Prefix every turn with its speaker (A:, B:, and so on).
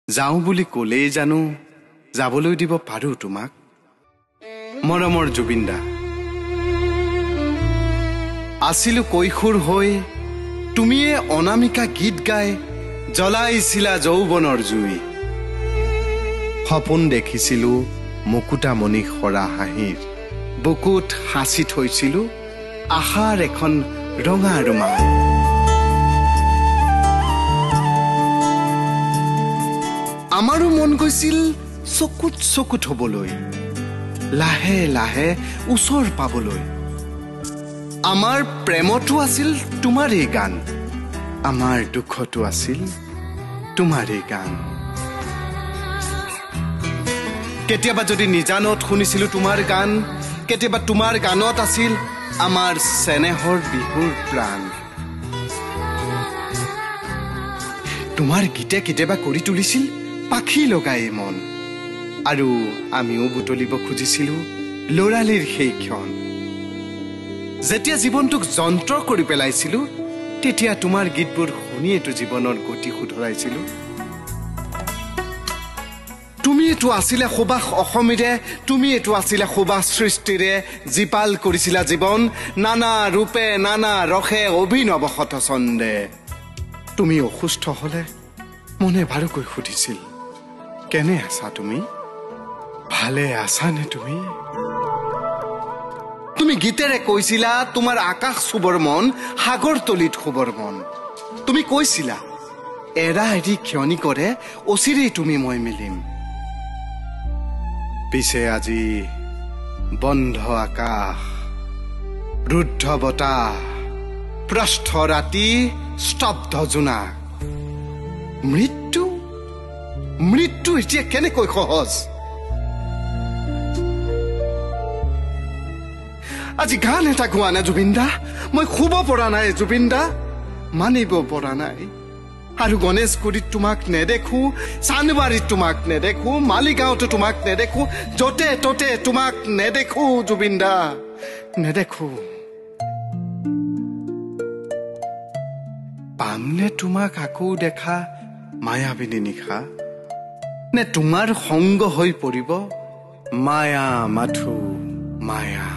A: যাওঁ বুলি ক'লেই জানো যাবলৈ দিব পাৰো তোমাক মৰমৰ জুবিন দা আছিলো কৈশোৰ হৈ তুমিয়ে অনামিকা গীত গাই জ্বলাইছিলা যৌৱনৰ জুই সপোন দেখিছিলো মুকুতামণি সৰা হাঁহিৰ বুকুত হাসি থৈছিলো আশাৰ এখন ৰঙা ৰুমাল আমাৰো মন গৈছিল চকুত চকুত হবলৈ লাহে লাহে ওচৰ পাবলৈ আমাৰ প্ৰেমটো আছিল তোমাৰেই গান আমাৰ দুখটো আছিল তোমাৰেই গান কেতিয়াবা যদি নিজানত শুনিছিলো তোমাৰ গান কেতিয়াবা তোমাৰ গানত আছিল আমাৰ স্নেহৰ বিহুৰ প্ৰাণ তোমাৰ গীতে কেতিয়াবা কৰি তুলিছিল পাখি লগাই মন আৰু আমিও বুটলিব খুজিছিলো লৰালিৰ সেই ক্ষণ যেতিয়া জীৱনটোক যন্ত্ৰ কৰি পেলাইছিলো তেতিয়া তোমাৰ গীতবোৰ শুনিয়েতো জীৱনৰ গতি শুধৰাইছিলো তুমি এটো আছিলে সুবাস অসমীৰে তুমি এটো আছিলে সুবাস সৃষ্টিৰে জীপাল কৰিছিলা জীৱন নানা ৰূপে নানা ৰসে অভিনৱ শত ছন্দে তুমি অসুস্থ হলে মনে ভালকৈ সুধিছিল কেনে আছা তুমি ভালে আছা নে তুমি তুমি গীতেৰে কৈছিলা তোমাৰ আকাশ সুবৰ মন সাগৰ তলিত সুবৰ মন তুমি কৈছিলা এৰা এৰি ক্ষণি কৰে অচিৰেই তুমি মই মিলিম পিছে আজি বন্ধ আকাশ ৰুদ্ধ বতাহ প্ৰস্থ ৰাতি স্তব্ধ জোনাক মৃত্যু এতিয়া কেনেকৈ সহজ আজি গান এটা গোৱা নাই জুবিন দা মই শুব পৰা নাই জুবিন দা মানিব পৰা নাই আৰু গণেশগুৰিত তোমাক নেদেখো চানবাৰীত তোমাক নেদেখো মালিগাঁৱতো তোমাক নেদেখো য'তে ত'তে তোমাক নেদেখো জুবিন দা নেদেখো পামনে তোমাক আকৌ দেখা মায়াবিনী নিশা নে তোমাৰ সংগ হৈ পৰিব মায়া মাথো মায়া